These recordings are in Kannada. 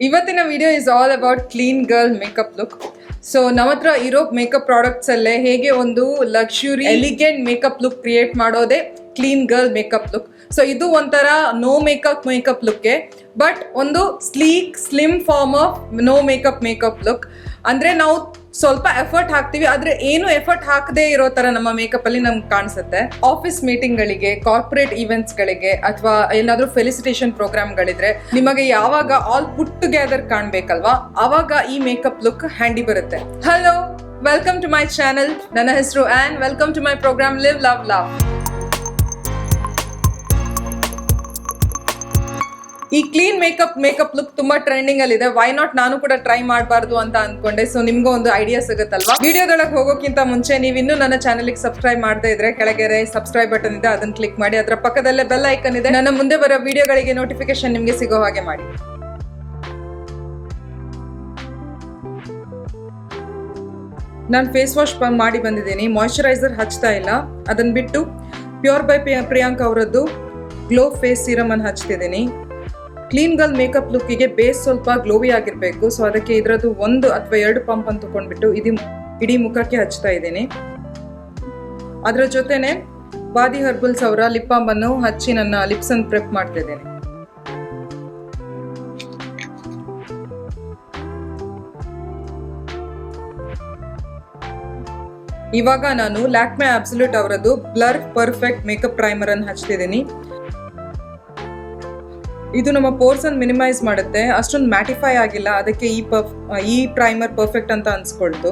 ಇವತ್ತಿನ video is all about clean girl makeup look. So ನಮ್ಮ ಹತ್ರ ಇರೋ ಮೇಕಪ್ ಪ್ರಾಡಕ್ಟ್ಸ್ ಅಲ್ಲೇ ಹೇಗೆ ಒಂದು luxury elegant makeup look create ಮಾಡೋದೇ clean girl makeup look. So ಇದು ಒಂಥರ ನೋ ಮೇಕಪ್ ಲುಕ್ಗೆ, ಬಟ್ ಒಂದು slim form of no makeup look. ಅಂದ್ರೆ ನಾವು ಸ್ವಲ್ಪ ಎಫರ್ಟ್ ಹಾಕ್ತಿವಿ, ಆದ್ರೆ ಏನು ಎಫರ್ಟ್ ಹಾಕದೇ ಇರೋ ತರ ನಮ್ಮ ಮೇಕಪ್ ಅಲ್ಲಿ ನಮ್ಗೆ ಕಾಣಿಸುತ್ತೆ. ಆಫೀಸ್ ಮೀಟಿಂಗ್ ಗಳಿಗೆ, ಕಾರ್ಪೊರೇಟ್ ಈವೆಂಟ್ಸ್ ಗಳಿಗೆ, ಅಥವಾ ಏನಾದ್ರೂ ಫೆಲಿಸಿಟೇಷನ್ ಪ್ರೋಗ್ರಾಮ್ ಗಳಿದ್ರೆ ನಿಮಗೆ ಯಾವಾಗ ಆಲ್ ಪುಟ್ ಟುಗೆದರ್ ಕಾಣ್ಬೇಕಲ್ವಾ, ಅವಾಗ ಈ ಮೇಕಪ್ ಲುಕ್ ಹ್ಯಾಂಡಿ ಬರುತ್ತೆ. Hello, welcome to my channel. ನನ್ನ ಹೆಸರು ಆ್ಯನ್. Welcome to my program live love love. ಈ ಕ್ಲೀನ್ ಮೇಕಪ್ ಲುಕ್ ತುಂಬಾ ಟ್ರೆಂಡಿಂಗ್ ಅಲ್ಲಿ ಇದೆ. ವೈ ನಾಟ್ ನಾನು ಕೂಡ ಟ್ರೈ ಮಾಡಬಾರ್ದು ಅಂತ ಅನ್ಕೊಂಡೆ. ಸೊ ನಿಮ್ಗೂ ಒಂದು ಐಡಿಯಾ ಸಿಗುತ್ತಲ್ವಾ. ವಿಡಿಯೋದೊಳಗೆ ಹೋಗೋಕ್ಕಿಂತ ಮುಂಚೆ ನೀವು ಇನ್ನೂ ನನ್ನ ಚಾನಲ್ಗೆ ಸಬ್ಸ್ಕ್ರೈಬ್ ಮಾಡದೇ ಇದ್ರೆ ಕೆಳಗೆ ಸಬ್ಸ್ಕ್ರೈಬ್ ಬಟನ್ ಇದೆ, ಅದನ್ನ ಕ್ಲಿಕ್ ಮಾಡಿ. ಅದರ ಪಕ್ಕದಲ್ಲೇ ಬೆಲ್ ಐಕನ್ ಇದೆ. ನನ್ನ ಮುಂದೆ ಬರೋ ವಿಡಿಯೋಗಳಿಗೆ ನೋಟಿಫಿಕೇಶನ್ ನಿಮ್ಗೆ ಸಿಗೋ ಹಾಗೆ ಮಾಡಿ. ನಾನು ಫೇಸ್ ವಾಶ್ ಮಾಡಿ ಬಂದಿದ್ದೀನಿ. ಮಾಯಿಶ್ಚರೈಸರ್ ಹಚ್ತಾ ಇಲ್ಲ. ಅದನ್ನ ಬಿಟ್ಟು ಪ್ಯೂರ್ ಬೈ ಪ್ರಿಯಾಂಕಾ ಅವರದ್ದು ಗ್ಲೋ ಫೇಸ್ ಸೀರಮ್ ಅನ್ನು ಹಚ್ತಿದ್ದೀನಿ. ಕ್ಲೀನ್ ಗರ್ಲ್ ಮೇಕಪ್ ಲುಕ್ಕಿಗೆ ಬೇಸ್ ಸ್ವಲ್ಪ ಗ್ಲೋವಿ ಆಗಿರಬೇಕು. ಸೊ ಅದಕ್ಕೆ ಇದರದ್ದು 1 ಅಥವಾ 2 ಪಂಪ್ ಅಂತ ತಗೊಂಡ್ಬಿಟ್ಟು ಇಡೀ ಮುಖಕ್ಕೆ ಹಚ್ತಾ ಇದ್ದೀನಿ. ಅದರ ಜೊತೆನೆ ವಾದಿ ಹರ್ಬಲ್ಸ್ ಅವರ ಲಿಪ್ ಬಾಮ್ ಅನ್ನು ಹಚ್ಚಿ ನನ್ನ ಲಿಪ್ಸ್ ಅನ್ನು ಪ್ರೆಪ್ ಮಾಡ್ತಾ ಇದ್ದೇನೆ. ಇವಾಗ ನಾನು ಲ್ಯಾಕ್ಮೆ ಅಬ್ಸಲ್ಯೂಟ್ ಅವರದ್ದು ಬ್ಲರ್ ಪರ್ಫೆಕ್ಟ್ ಮೇಕಪ್ ಪ್ರೈಮರ್ ಅನ್ನು ಹಚ್ತಿದ್ದೀನಿ. ಇದು ನಮ್ಮ ಪೋರ್ಸ್ ಅನ್ನು ಮಿನಿಮೈಸ್ ಮಾಡುತ್ತೆ. ಅಷ್ಟೊಂದು ಮ್ಯಾಟಿಫೈ ಆಗಿಲ್ಲ, ಅದಕ್ಕೆ ಈ ಪ್ರೈಮರ್ ಪರ್ಫೆಕ್ಟ್ ಅಂತ ಅನ್ಸ್ಕೊಳ್ತು.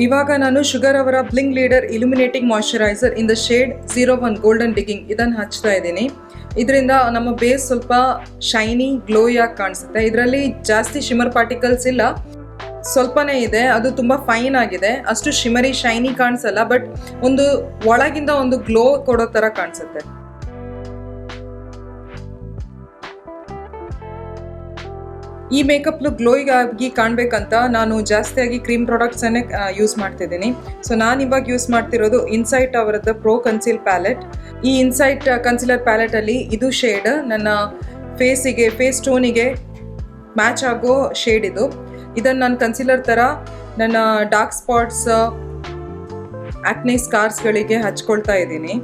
ಇವಾಗ ನಾನು ಶುಗರ್ ಅವರ bling leader illuminating moisturiser in the shade 01 golden digging ಇದನ್ನು ಹಚ್ತಾ ಇದ್ದೀನಿ. ಇದರಿಂದ ನಮ್ಮ ಬೇಸ್ ಸ್ವಲ್ಪ ಶೈನಿ ಗ್ಲೋಯಾಗಿ ಕಾಣಿಸುತ್ತೆ. ಇದರಲ್ಲಿ ಜಾಸ್ತಿ ಶಿಮರ್ ಪಾರ್ಟಿಕಲ್ಸ್ ಇಲ್ಲ, ಸ್ವಲ್ಪನೇ ಇದೆ. ಅದು ತುಂಬ ಫೈನ್ ಆಗಿದೆ. ಅಷ್ಟು ಶಿಮರಿ ಶೈನಿ ಕಾಣಿಸಲ್ಲ, ಬಟ್ ಒಂದು ಒಳಗಿಂದ ಒಂದು ಗ್ಲೋ ಕೊಡೋ ಥರ ಕಾಣಿಸುತ್ತೆ. ಈ ಮೇಕಪ್ ಲುಕ್ ಗ್ಲೋಯಿಗಾಗಿ ಕಾಣಬೇಕಂತ ನಾನು ಜಾಸ್ತಿಯಾಗಿ ಕ್ರೀಮ್ ಪ್ರಾಡಕ್ಟ್ಸನ್ನೇ ಯೂಸ್ ಮಾಡ್ತಿದ್ದೀನಿ. ಸೊ ನಾನು ಇವಾಗ ಯೂಸ್ ಮಾಡ್ತಿರೋದು ಇನ್ಸೈಟ್ ಅವರದ್ದು ಪ್ರೋ ಕನ್ಸೀಲ್ ಪ್ಯಾಲೆಟ್. ಈ ಇನ್ಸೈಟ್ ಕನ್ಸೀಲರ್ ಪ್ಯಾಲೆಟಲ್ಲಿ ಇದು ಶೇಡ್ ನನ್ನ ಫೇಸ್ ಟೋನಿಗೆ ಮ್ಯಾಚ್ ಆಗೋ ಶೇಡ್ ಇದು. ಇದನ್ನು ನಾನು ಕನ್ಸೀಲರ್ ಥರ ನನ್ನ ಡಾರ್ಕ್ ಸ್ಪಾಟ್ಸ್, ಆಕ್ನೆ ಸ್ಕಾರ್ಸ್ಗಳಿಗೆ ಹಚ್ಕೊಳ್ತಾ ಇದ್ದೀನಿ.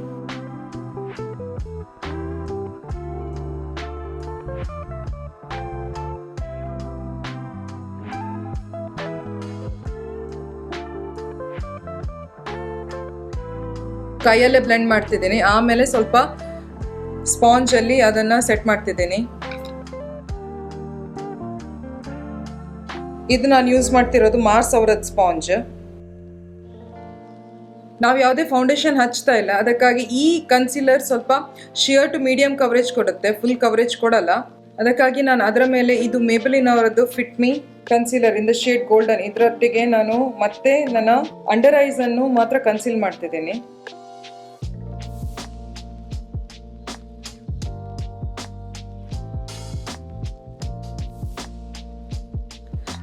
ಕೈಯಲ್ಲೇ ಬ್ಲೆಂಡ್ ಮಾಡ್ತಿದ್ದೀನಿ. ಆಮೇಲೆ ಸ್ವಲ್ಪ ಸ್ಪಾಂಜ್ ಅಲ್ಲಿ ಅದನ್ನ ಸೆಟ್ ಮಾಡ್ತಿದ್ದೀನಿ. ಇದು ನಾನು ಯೂಸ್ ಮಾಡ್ತಿರೋದು ಮಾರ್ಸ್ ಅವರದ್ದು ಸ್ಪಾಂಜ್. ನಾವು ಯಾವುದೇ ಫೌಂಡೇಶನ್ ಹಚ್ತಾ ಇಲ್ಲ, ಅದಕ್ಕಾಗಿ ಈ ಕನ್ಸೀಲರ್ ಸ್ವಲ್ಪ ಶಿಯರ್ ಟು ಮೀಡಿಯಂ ಕವರೇಜ್ ಕೊಡುತ್ತೆ, ಫುಲ್ ಕವರೇಜ್ ಕೊಡಲ್ಲ. ಅದಕ್ಕಾಗಿ ನಾನು ಅದರ ಮೇಲೆ ಇದು ಮೇಬೆಲಿನ್ ಅವರದ್ದು fit me concealer in the shade golden, ಇದರೊಟ್ಟಿಗೆ ನಾನು ಮತ್ತೆ ನನ್ನ ಅಂಡರ್ ಐಸ್ ಅನ್ನು ಮಾತ್ರ ಕನ್ಸೀಲ್ ಮಾಡ್ತಿದ್ದೀನಿ.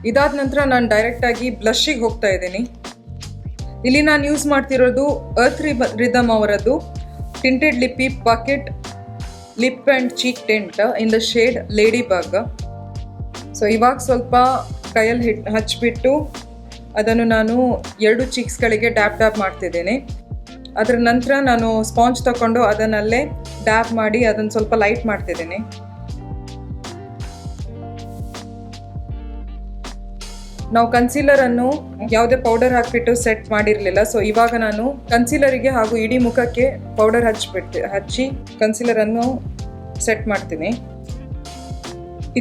ಇದಾದ ನಂತರ ನಾನು ಡೈರೆಕ್ಟಾಗಿ ಬ್ಲಷ್ಗೆ ಹೋಗ್ತಾ ಇದ್ದೀನಿ. ಇಲ್ಲಿ ನಾನು ಯೂಸ್ ಮಾಡ್ತಿರೋದು ಅರ್ತ್ ರಿದಮ್ ಅವರದ್ದು tinted lippie bucket lip and cheek tint in the shade Lady Bug. So ಇವಾಗ ಸ್ವಲ್ಪ ಕೈಯಲ್ಲಿ ಹಚ್ಬಿಟ್ಟು ಅದನ್ನು ನಾನು 2 ಚೀಕ್ಸ್ಗಳಿಗೆ ಡ್ಯಾಪ್ ಮಾಡ್ತಿದ್ದೀನಿ. ಅದರ ನಂತರ ನಾನು ಸ್ಪಾಂಜ್ ತಗೊಂಡು ಅದನ್ನಲ್ಲೇ ಡ್ಯಾಪ್ ಮಾಡಿ ಅದನ್ನು ಸ್ವಲ್ಪ ಲೈಟ್ ಮಾಡ್ತಿದ್ದೀನಿ. ನಾವು ಕನ್ಸೀಲರ್ ಅನ್ನು ಯಾವುದೇ ಪೌಡರ್ ಹಾಕ್ಬಿಟ್ಟು ಸೆಟ್ ಮಾಡಿರಲಿಲ್ಲ. ಸೊ ಇವಾಗ ನಾನು ಕನ್ಸೀಲರಿಗೆ ಹಾಗೂ ಇಡೀ ಮುಖಕ್ಕೆ ಪೌಡರ್ ಹಚ್ಚಿ ಕನ್ಸೀಲರ್ ಅನ್ನು ಸೆಟ್ ಮಾಡ್ತೀನಿ.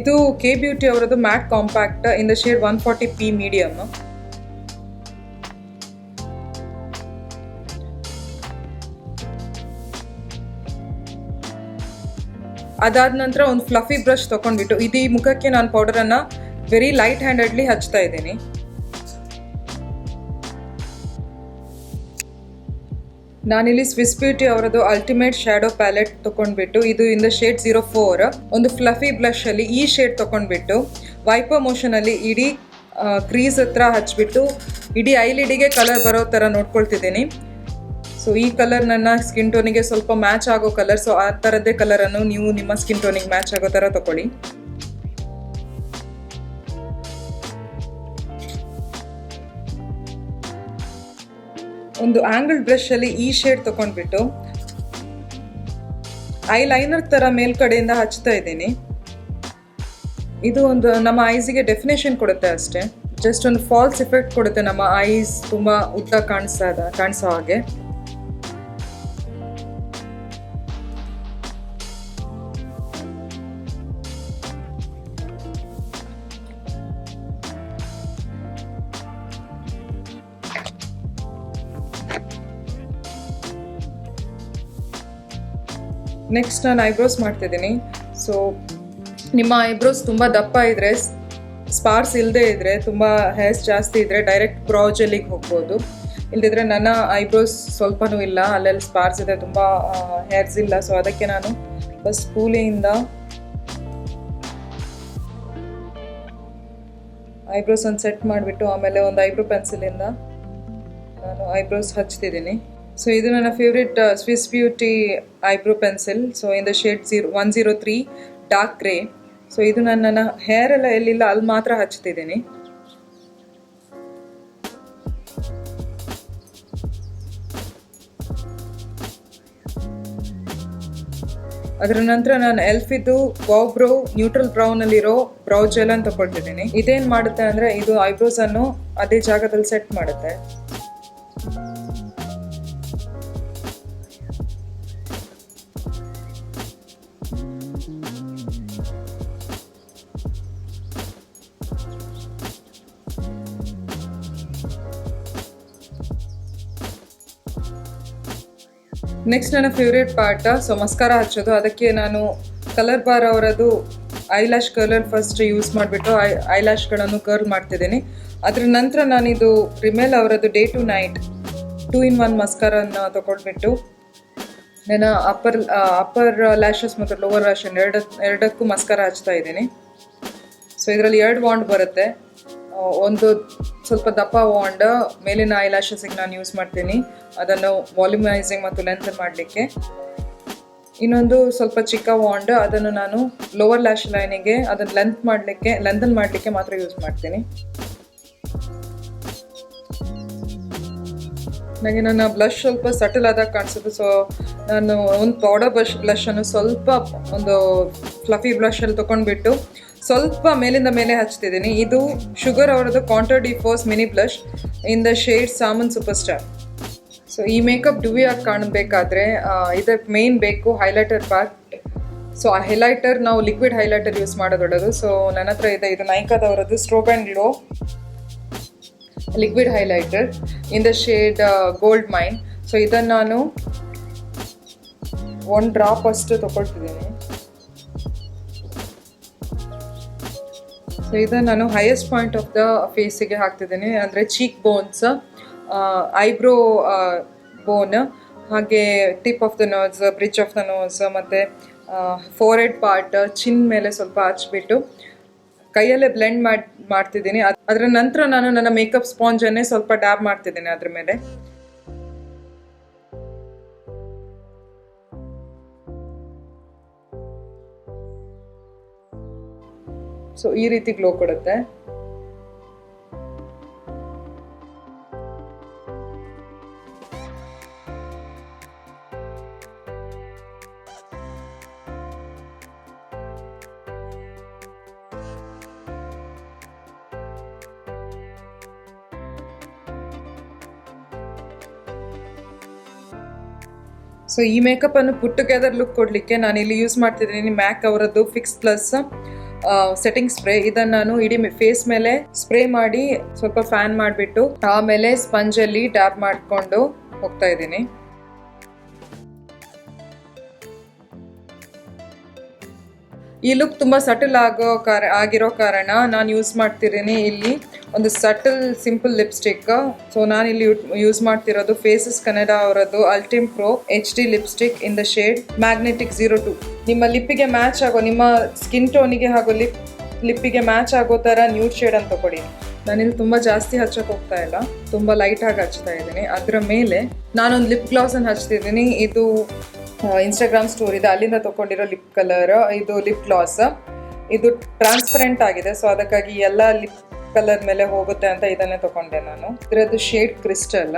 ಇದು ಕೆ ಬ್ಯೂಟಿ ಅವರದ್ದು mat compact in the shade 140p medium. ಅದಾದ ನಂತರ ಒಂದು ಫ್ಲಫಿ ಬ್ರಷ್ ತಗೊಂಡ್ಬಿಟ್ಟು ಇಡೀ ಮುಖಕ್ಕೆ ನಾನು ಪೌಡರನ್ನು ವೆರಿ ಲೈಟ್ ಹ್ಯಾಂಡೆಡ್ಲಿ ಹಚ್ತಾ ಇದ್ದೀನಿ. ನಾನಿಲ್ಲಿ ಸ್ವಿಸ್ ಬ್ಯೂಟಿ ಅವರದ್ದು ಅಲ್ಟಿಮೇಟ್ ಶ್ಯಾಡೋ ಪ್ಯಾಲೆಟ್ ತಗೊಂಡ್ಬಿಟ್ಟು ಇದು ಇನ್ ದ ಶೇಡ್ 04 ಒಂದು ಫ್ಲಫಿ ಬ್ಲಷ್ ಅಲ್ಲಿ ಈ ಶೇಡ್ ತಗೊಂಡ್ಬಿಟ್ಟು ವೈಪರ್ ಮೋಷನಲ್ಲಿ ಇಡೀ ಕ್ರೀಸ್ ಹತ್ರ ಹಚ್ಬಿಟ್ಟು ಇಡೀ ಐಲಿಡಿಗೆ ಕಲರ್ ಬರೋ ಥರ ನೋಡ್ಕೊಳ್ತಿದ್ದೀನಿ. ಸೊ ಈ ಕಲರ್ ನನ್ನ ಸ್ಕಿನ್ ಟೋನಿಗೆ ಸ್ವಲ್ಪ ಮ್ಯಾಚ್ ಆಗೋ ಕಲರ್. ಸೊ ಆ ಥರದ್ದೇ ಕಲರನ್ನು ನೀವು ನಿಮ್ಮ ಸ್ಕಿನ್ ಟೋನಿಗೆ ಮ್ಯಾಚ್ ಆಗೋ ಥರ ತಗೊಳ್ಳಿ. ಒಂದು ಆಂಗಲ್ ಬ್ರಷಲ್ಲಿ ಈ ಶೇಡ್ ತಗೊಂಡ್ಬಿಟ್ಟು ಐ ಲೈನರ್ ಥರ ಮೇಲ್ಕಡೆಯಿಂದ ಹಚ್ತಾ ಇದ್ದೀನಿ. ಇದು ಒಂದು ನಮ್ಮ ಐಸಿಗೆ ಡೆಫಿನೇಷನ್ ಕೊಡುತ್ತೆ ಅಷ್ಟೇ. ಜಸ್ಟ್ ಒಂದು ಫಾಲ್ಸ್ ಎಫೆಕ್ಟ್ ಕೊಡುತ್ತೆ ನಮ್ಮ ಐಸ್ ತುಂಬ ಉದ್ದ ಕಾಣಿಸೋ ಹಾಗೆ. ನೆಕ್ಸ್ಟ್ ನಾನು ಐಬ್ರೋಸ್ ಮಾಡ್ತಿದ್ದೀನಿ. ಸೊ ನಿಮ್ಮ ಐಬ್ರೋಸ್ ತುಂಬ ದಪ್ಪ ಇದ್ದರೆ, ಸ್ಪಾರ್ಸ್ ಇಲ್ಲದೆ ಇದ್ದರೆ, ತುಂಬ ಹೇರ್ಸ್ ಜಾಸ್ತಿ ಇದ್ದರೆ ಡೈರೆಕ್ಟ್ ಬ್ರೌ ಜೆಲ್ಲಿಗೆ ಹೋಗ್ಬೋದು. ಇಲ್ಲದಿದ್ದರೆ ನನ್ನ ಐಬ್ರೋಸ್ ಸ್ವಲ್ಪನೂ ಇಲ್ಲ, ಅಲ್ಲೆಲ್ಲಿ ಸ್ಪಾರ್ಸ್ ಇದೆ, ತುಂಬ ಹೇರ್ಸ್ ಇಲ್ಲ. ಸೊ ಅದಕ್ಕೆ ನಾನು ಫಸ್ಟ್ ಕೂಲಿಯಿಂದ ಐಬ್ರೋಸ್ ಒಂದು ಸೆಟ್ ಮಾಡಿಬಿಟ್ಟು ಆಮೇಲೆ ಒಂದು ಐಬ್ರೋ ಪೆನ್ಸಿಲಿಂದ ನಾನು ಐಬ್ರೋಸ್ ಹಚ್ತಿದ್ದೀನಿ. ಸೊ ಇದು ನನ್ನ favourite Swiss Beauty eyebrow pencil. So in the shade 103 dark grey. So ಇದು ನನ್ನ ಹೇರ್ ಎಲ್ಲ ಎಲ್ಲಿಲ್ಲ ಅಲ್ಲಿ ಮಾತ್ರ ಹಚ್ತಿದ್ದೀನಿ. ಅದರ ನಂತರ ನಾನು E.L.F ಇದು EYEBROW ನ್ಯೂಟ್ರಲ್ ಬ್ರೌನಲ್ಲಿರೋ ಬ್ರೌ ಜೆಲ್ ಅಂತ ತಗೊಳ್ತಿದ್ದೀನಿ. ಇದೇನು ಮಾಡುತ್ತೆ ಅಂದರೆ ಇದು ಐಬ್ರೋಸನ್ನು ಅದೇ ಜಾಗದಲ್ಲಿ ಸೆಟ್ ಮಾಡುತ್ತೆ. ನೆಕ್ಸ್ಟ್ ನನ್ನ ಫೇವ್ರೇಟ್ ಪಾರ್ಟ್, ಸೊ ಮಸ್ಕಾರಾ ಹಚ್ಚೋದು. ಅದಕ್ಕೆ ನಾನು ಕಲರ್ ಬಾರ್ ಅವರದ್ದು ಐಲ್ಯಾಶ್ ಕರ್ಲರ್ ಫಸ್ಟ್ ಯೂಸ್ ಮಾಡಿಬಿಟ್ಟು ಐಲ್ಯಾಶ್ಗಳನ್ನು ಕರ್ಲ್ ಮಾಡ್ತಿದ್ದೀನಿ. ಅದರ ನಂತರ ನಾನಿದು ರಿಮೆಲ್ ಅವರದ್ದು ಡೇ ಟು ನೈಟ್ 2-in-1 ಮಸ್ಕಾರನ್ನು ತೊಗೊಳ್ಬಿಟ್ಟು ನನ್ನ ಅಪ್ಪರ್ ಲ್ಯಾಶಸ್ ಮತ್ತು ಲೋವರ್ ಲ್ಯಾಶ್ ಎರಡಕ್ಕೂ ಮಸ್ಕಾರ ಹಚ್ತಾ ಇದ್ದೀನಿ. ಸೊ ಇದರಲ್ಲಿ 2 ವಾಂಡ್ ಬರುತ್ತೆ. ಒಂದು ಸ್ವಲ್ಪ ದಪ್ಪ ವಾಂಡ್ ಮೇಲಿನ ಐಲ್ಯಾಶಸ್ಗೆ ನಾನು ಯೂಸ್ ಮಾಡ್ತೀನಿ, ಅದನ್ನು ವಾಲ್ಯೂಮೈಸಿಂಗ್ ಮತ್ತು ಲೆಂತ್ ಮಾಡಲಿಕ್ಕೆ. ಇನ್ನೊಂದು ಸ್ವಲ್ಪ ಚಿಕ್ಕ ವಾಂಡ್, ಅದನ್ನು ನಾನು ಲೋವರ್ ಲ್ಯಾಶ್ ಲೈನಿಗೆ ಅದನ್ನು ಲೆಂತನ್ ಮಾಡಲಿಕ್ಕೆ ಮಾತ್ರ ಯೂಸ್ ಮಾಡ್ತೀನಿ. ನನಗೆ ನನ್ನ ಬ್ಲಷ್ ಸ್ವಲ್ಪ ಸಟಲ್ ಆದಾಗ ಕಾಣಿಸುತ್ತೆ. ಸೊ ನಾನು ಒಂದು ಪೌಡರ್ ಬ್ಲಷನ್ನು ಸ್ವಲ್ಪ ಒಂದು ಫ್ಲಫಿ ಬ್ಲಷಲ್ಲಿ ತೊಗೊಂಡ್ಬಿಟ್ಟು ಸ್ವಲ್ಪ ಮೇಲಿಂದ ಮೇಲೆ ಹಚ್ತಿದ್ದೀನಿ. ಇದು ಶುಗರ್ ಅವರದ್ದು contour de force mini blush in the shade salmon superstar. So ಈ ಮೇಕಪ್ ಡ್ಯೂವಿ ಆಗಿ ಕಾಣಬೇಕಾದ್ರೆ ಇದಕ್ಕೆ ಮೇನ್ ಬೇಕು ಹೈಲೈಟರ್ ಪಾರ್ಟ್. ಸೊ ಆ ಹೈಲೈಟರ್ ನಾವು ಲಿಕ್ವಿಡ್ ಹೈಲೈಟರ್ ಯೂಸ್ ಮಾಡೋದೊಳ್ಳೋದು. ಸೊ ನನ್ನ ಹತ್ರ ಇದೆ, ಇದು ನೈಕಾದವರದ್ದು strobe and glow liquid highlighter in the shade gold mine. So ಇದನ್ನು ನಾನು 1 ಡ್ರಾಪ್ ಅಷ್ಟು ತೊಗೊಳ್ತಿದ್ದೀನಿ. ಸೊ ಇದನ್ನು ನಾನು ಹೈಯೆಸ್ಟ್ ಪಾಯಿಂಟ್ ಆಫ್ ದ ಫೇಸಿಗೆ ಹಾಕ್ತಿದ್ದೀನಿ, ಅಂದರೆ ಚೀಕ್ ಬೋನ್ಸ್, ಐಬ್ರೋ ಬೋನ್, ಹಾಗೆ tip of the nose, bridge of the nose, ಮತ್ತು ಫೋರ್ಹೆಡ್ ಪಾರ್ಟ್, ಚಿನ್ ಮೇಲೆ ಸ್ವಲ್ಪ ಹಚ್ಬಿಟ್ಟು ಕೈಯಲ್ಲೇ ಬ್ಲೆಂಡ್ ಮಾಡ್ತಿದ್ದೀನಿ. ಅದರ ನಂತರ ನಾನು ನನ್ನ ಮೇಕಪ್ ಸ್ಪಾಂಜನ್ನೇ ಸ್ವಲ್ಪ ಡ್ಯಾಬ್ ಮಾಡ್ತಿದ್ದೀನಿ ಅದ್ರ ಮೇಲೆ. ಸೊ ಈ ರೀತಿ ಗ್ಲೋ ಕೊಡುತ್ತೆ. ಸೊ ಈ ಮೇಕಪ್ಪನ್ನು ಪುಟ್ ಟುಗೆದರ್ ಲುಕ್ ಕೊಡಲಿಕ್ಕೆ ನಾನು ಇಲ್ಲಿ ಯೂಸ್ ಮಾಡ್ತಿದ್ದೀನಿ ಮ್ಯಾಕ್ ಅವರದ್ದು ಫಿಕ್ಸ್ ಪ್ಲಸ್ ಸೆಟ್ಟಿಂಗ್ ಸ್ಪ್ರೇ. ಇದನ್ನು ನಾನು ಇಡೀ ಫೇಸ್ ಮೇಲೆ ಸ್ಪ್ರೇ ಮಾಡಿ ಸ್ವಲ್ಪ ಫ್ಯಾನ್ ಮಾಡಿಬಿಟ್ಟು ಆಮೇಲೆ ಸ್ಪಂಜಲ್ಲಿ ಟ್ಯಾಪ್ ಮಾಡಿಕೊಂಡು ಹೋಗ್ತಾ ಇದ್ದೀನಿ. ಈ ಲುಕ್ ತುಂಬ ಸಟಲ್ ಆಗಿರೋ ಕಾರಣ ನಾನು ಯೂಸ್ ಮಾಡ್ತಿದ್ದೀನಿ ಇಲ್ಲಿ ಒಂದು ಸಟಲ್ ಸಿಂಪಲ್ ಲಿಪ್ಸ್ಟಿಕ್. ಸೊ ನಾನು ಇಲ್ಲಿ ಯೂಸ್ ಮಾಡ್ತಿರೋದು ಫೇಸಸ್ ಕನ್ನಡ ಅವರದ್ದು Ultime Pro HD lipstick in the shade magnetic 02. ನಿಮ್ಮ ಲಿಪ್ಪಿಗೆ ಮ್ಯಾಚ್ ಆಗೋ, ನಿಮ್ಮ ಸ್ಕಿನ್ ಟೋನಿಗೆ ಹಾಗೂ ಲಿಪ್ ಲಿಪ್ಪಿಗೆ ಮ್ಯಾಚ್ ಆಗೋ ಥರ ನ್ಯೂಡ್ ಶೇಡ್ ಅಂತ ತಗೊಳ್ಳಿ. ನಾನಿಲ್ಲಿ ತುಂಬ ಜಾಸ್ತಿ ಹಚ್ಚಕ್ಕೆ ಹೋಗ್ತಾ ಇಲ್ಲ, ತುಂಬ ಲೈಟಾಗಿ ಹಚ್ತಾ ಇದ್ದೀನಿ. ಅದರ ಮೇಲೆ ನಾನೊಂದು ಲಿಪ್ ಗ್ಲಾಸನ್ನು ಹಚ್ತಿದ್ದೀನಿ. ಇದು ಇನ್ಸ್ಟಾಗ್ರಾಮ್ ಸ್ಟೋರ್ ಇದೆ, ಅಲ್ಲಿಂದ ತೊಗೊಂಡಿರೋ ಲಿಪ್ ಕಲರ್. ಇದು ಲಿಪ್ ಗ್ಲಾಸ್, ಇದು ಟ್ರಾನ್ಸ್ಪರೆಂಟ್ ಆಗಿದೆ, ಸೊ ಅದಕ್ಕಾಗಿ ಎಲ್ಲ ಲಿಪ್ ಕಲರ್ ಮೇಲೆ ಹೋಗುತ್ತೆ ಅಂತ ಇದನ್ನೇ ತೊಗೊಂಡೆ ನಾನು. ಇದರದ್ದು ಶೇಡ್ ಕ್ರಿಸ್ಟಲ್.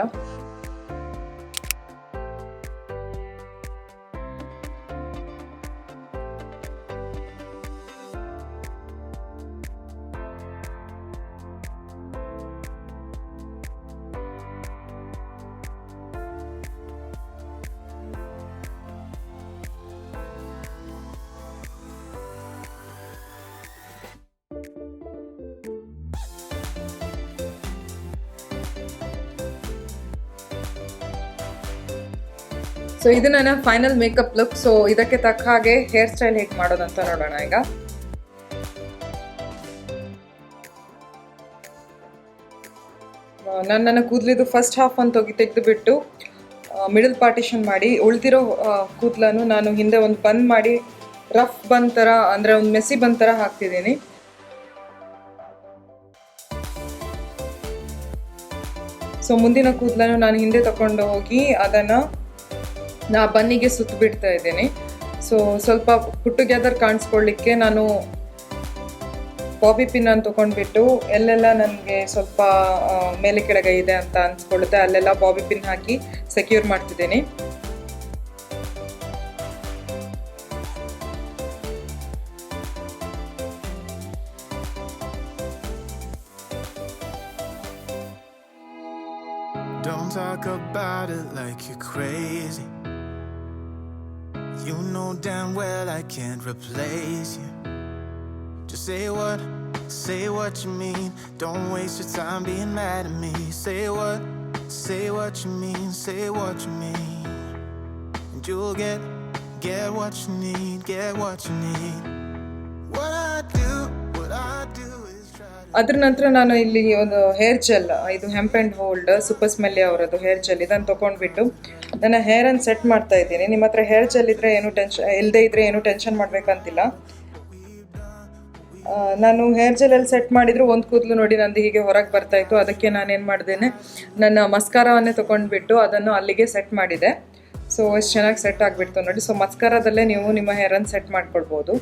ಸೊ ಇದು ನನ್ನ ಫೈನಲ್ ಮೇಕಪ್ ಲುಕ್. ಸೊ ಇದಕ್ಕೆ ತಕ್ಕ ಹಾಗೆ ಹೇರ್ ಸ್ಟೈಲ್ ಹೇಗೆ ಮಾಡೋದಂತ ನೋಡೋಣ ಈಗ. ನನ್ನ ಕೂದಲಿದು ಫಸ್ಟ್ ಹಾಫ್ ಅಂತ ತೆಗೆದುಬಿಟ್ಟು ಮಿಡಲ್ ಪಾರ್ಟಿಷನ್ ಮಾಡಿ ಉಳ್ದಿರೋ ಕೂದಲನ್ನು ನಾನು ಹಿಂದೆ ಒಂದು ಬನ್ ಮಾಡಿ ರಫ್ ಬನ್ ಥರ, ಅಂದರೆ ಒಂದು ಮೆಸಿ ಬನ್ ಥರ ಹಾಕ್ತಿದ್ದೀನಿ. ಸೊ ಮುಂದಿನ ಕೂದಲನ್ನು ನಾನು ಹಿಂದೆ ತಗೊಂಡು ಹೋಗಿ ಅದನ್ನು ಬನ್ನಿಗೆ ಸುತ್ತ ಬಿಡ್ತಾ ಇದ್ದೀನಿ. ಸೊ ಸ್ವಲ್ಪ ಪುಟ್ ಟುಗೆದರ್ ಕಾಣಿಸ್ಕೊಳ್ಳಿಕ್ಕೆ ನಾನು ಬಾಬಿ ಪಿನ್ ಅನ್ನು ತೊಗೊಂಡ್ಬಿಟ್ಟು ಎಲ್ಲೆಲ್ಲ ನನಗೆ ಸ್ವಲ್ಪ ಮೇಲೆ ಕೆಳಗೆ ಇದೆ ಅಂತ ಅನ್ಸ್ಕೊಳ್ಳುತ್ತೆ ಅಲ್ಲೆಲ್ಲ ಬಾಬಿ ಪಿನ್ ಹಾಕಿ ಸೆಕ್ಯೂರ್ ಮಾಡ್ತಿದ್ದೀನಿ. Don't talk about it like you're crazy. You know damn well I can't replace you. Just say what you mean. Don't waste your time being mad at me. Say what you mean, say what you mean. And you'll get what you need, get what you need. What I do is try to... ಅದ್ರ ನಂತರ ನಾನು ಇಲ್ಲಿ ಒಂದು ಹೇರ್ ಜೆಲ್, ಇದು ಹೆಂಪ್ ಆ್ಯಂಡ್ ಹೋಲ್ಡ್ ಸೂಪರ್ ಸ್ಮೆಲ್ಲಿ ಅವರದ್ದು ಹೇರ್ ಜೆಲ್, ಇದನ್ನು ತೊಗೊಂಡ್ಬಿಟ್ಟು ನನ್ನ ಹೇರನ್ನು ಸೆಟ್ ಮಾಡ್ತಾ ಇದ್ದೀನಿ. ನಿಮ್ಮ ಹತ್ರ ಹೇರ್ ಜೆಲ್ ಇದ್ದರೆ ಏನು ಇಲ್ಲದೆ ಇದ್ದರೆ ಏನು ಟೆನ್ಷನ್ ಮಾಡಬೇಕಂತಿಲ್ಲ. ನಾನು ಹೇರ್ ಜೆಲಲ್ಲಿ ಸೆಟ್ ಮಾಡಿದ್ರು ಒಂದು ಕೂದಲು ನೋಡಿ ನಂದು ಹೀಗೆ ಹೊರಗೆ ಬರ್ತಾಯಿತ್ತು. ಅದಕ್ಕೆ ನಾನೇನು ಮಾಡಿದ್ದೇನೆ, ನನ್ನ ಮಸ್ಕಾರಾವನ್ನೇ ತೊಗೊಂಡ್ಬಿಟ್ಟು ಅದನ್ನು ಅಲ್ಲಿಗೆ ಸೆಟ್ ಮಾಡಿದೆ. ಸೊ ಎಷ್ಟು ಚೆನ್ನಾಗಿ ಸೆಟ್ ಆಗಿಬಿಡ್ತು ನೋಡಿ. ಸೊ ಮಸ್ಕಾರಾದಲ್ಲೇ ನೀವು ನಿಮ್ಮ ಹೇರನ್ನು ಸೆಟ್ ಮಾಡ್ಕೊಳ್ಬೋದು.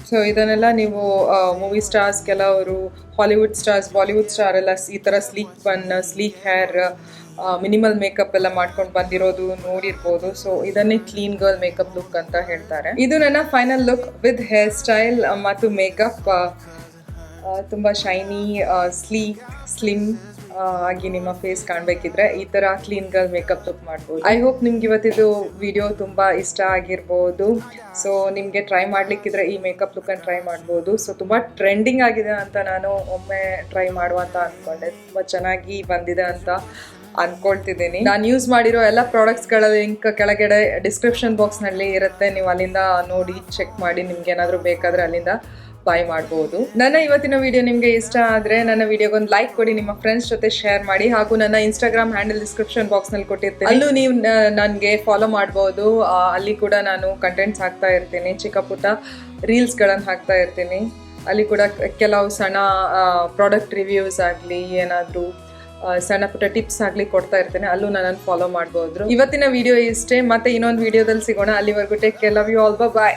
ಸೊ ಇದನ್ನೆಲ್ಲ ನೀವು ಮೂವಿ ಸ್ಟಾರ್ಸ್, ಕೆಲವರು ಹಾಲಿವುಡ್ ಸ್ಟಾರ್ಸ್, ಬಾಲಿವುಡ್ ಸ್ಟಾರ್ ಎಲ್ಲ ಈ ಥರ ಸ್ಲೀಕ್ ಬನ್, ಸ್ಲೀಕ್ ಹೇರ್, ಮಿನಿಮಲ್ ಮೇಕಪ್ ಎಲ್ಲ ಮಾಡ್ಕೊಂಡು ಬಂದಿರೋದು ನೋಡಿರ್ಬೋದು. ಸೊ ಇದನ್ನೇ ಕ್ಲೀನ್ ಗರ್ಲ್ ಮೇಕಪ್ ಲುಕ್ ಅಂತ ಹೇಳ್ತಾರೆ. ಇದು ನನ್ನ final look with hair style ಮತ್ತು ಮೇಕಪ್. ತುಂಬ ಶೈನಿ, ಸ್ಲೀಕ್, ಸ್ಲಿಮ್ ಆಗಿ ನಿಮ್ಮ ಫೇಸ್ ಕಾಣಬೇಕಿದ್ರೆ ಈ ಥರ ಕ್ಲೀನ್ ಗರ್ಲ್ ಮೇಕಪ್ ಲುಕ್ ಮಾಡ್ಬೋದು. ಐ ಹೋಪ್ ನಿಮ್ಗೆ ಇವತ್ತಿದು ವಿಡಿಯೋ ತುಂಬ ಇಷ್ಟ ಆಗಿರ್ಬೋದು. ಸೊ ನಿಮಗೆ ಟ್ರೈ ಮಾಡಲಿಕ್ಕಿದ್ರೆ ಈ ಮೇಕಪ್ ಲುಕ್ಕನ್ನು ಟ್ರೈ ಮಾಡ್ಬೋದು. ಸೊ ತುಂಬ ಟ್ರೆಂಡಿಂಗ್ ಆಗಿದೆ ಅಂತ ನಾನು ಒಮ್ಮೆ ಟ್ರೈ ಮಾಡುವ ಅಂತ ಅಂದ್ಕೊಂಡೆ. ತುಂಬ ಚೆನ್ನಾಗಿ ಬಂದಿದೆ ಅಂತ ಅಂದ್ಕೊಳ್ತಿದ್ದೀನಿ. ನಾನು ಯೂಸ್ ಮಾಡಿರೋ ಎಲ್ಲ ಪ್ರಾಡಕ್ಟ್ಸ್ಗಳ ಲಿಂಕ್ ಕೆಳಗಡೆ ಡಿಸ್ಕ್ರಿಪ್ಷನ್ ಬಾಕ್ಸ್ನಲ್ಲಿ ಇರುತ್ತೆ. ನೀವು ಅಲ್ಲಿಂದ ನೋಡಿ ಚೆಕ್ ಮಾಡಿ ನಿಮ್ಗೆ ಏನಾದರೂ ಬೇಕಾದರೆ ಅಲ್ಲಿಂದ ಬೈ ಮಾಡ್ಬೋದು. ನನ್ನ ಇವತ್ತಿನ ವಿಡಿಯೋ ನಿಮಗೆ ಇಷ್ಟ ಆದರೆ ನನ್ನ ವಿಡಿಯೋಗೊಂದು ಲೈಕ್ ಕೊಡಿ, ನಿಮ್ಮ ಫ್ರೆಂಡ್ಸ್ ಜೊತೆ ಶೇರ್ ಮಾಡಿ, ಹಾಗೂ ನನ್ನ ಇನ್ಸ್ಟಾಗ್ರಾಮ್ ಹ್ಯಾಂಡಲ್ ಡಿಸ್ಕ್ರಿಪ್ಷನ್ ಬಾಕ್ಸ್ನಲ್ಲಿ ಕೊಟ್ಟಿರ್ತೀನಿ, ಅಲ್ಲೂ ನೀವು ನನಗೆ ಫಾಲೋ ಮಾಡ್ಬೋದು. ಅಲ್ಲಿ ಕೂಡ ನಾನು ಕಂಟೆಂಟ್ಸ್ ಹಾಕ್ತಾ ಇರ್ತೀನಿ, ಚಿಕ್ಕ ಪುಟ್ಟ ರೀಲ್ಸ್ಗಳನ್ನು ಹಾಕ್ತಾ ಇರ್ತೀನಿ. ಅಲ್ಲಿ ಕೂಡ ಕೆಲವು ಸಣ್ಣ ಪ್ರಾಡಕ್ಟ್ ರಿವ್ಯೂಸ್ ಆಗಲಿ, ಏನಾದರೂ ಸಣ್ಣ ಪುಟ್ಟ ಟಿಪ್ಸ್ ಆಗಲಿ ಕೊಡ್ತಾ ಇರ್ತೇನೆ, ಅಲ್ಲೂ ನನ್ನನ್ನು ಫಾಲೋ ಮಾಡ್ಬೋದು. ಇವತ್ತಿನ ವಿಡಿಯೋ ಇಷ್ಟೇ, ಮತ್ತೆ ಇನ್ನೊಂದು ವಿಡಿಯೋದಲ್ಲಿ ಸಿಗೋಣ. ಅಲ್ಲಿವರೆಗೂ take care, love you all, bye.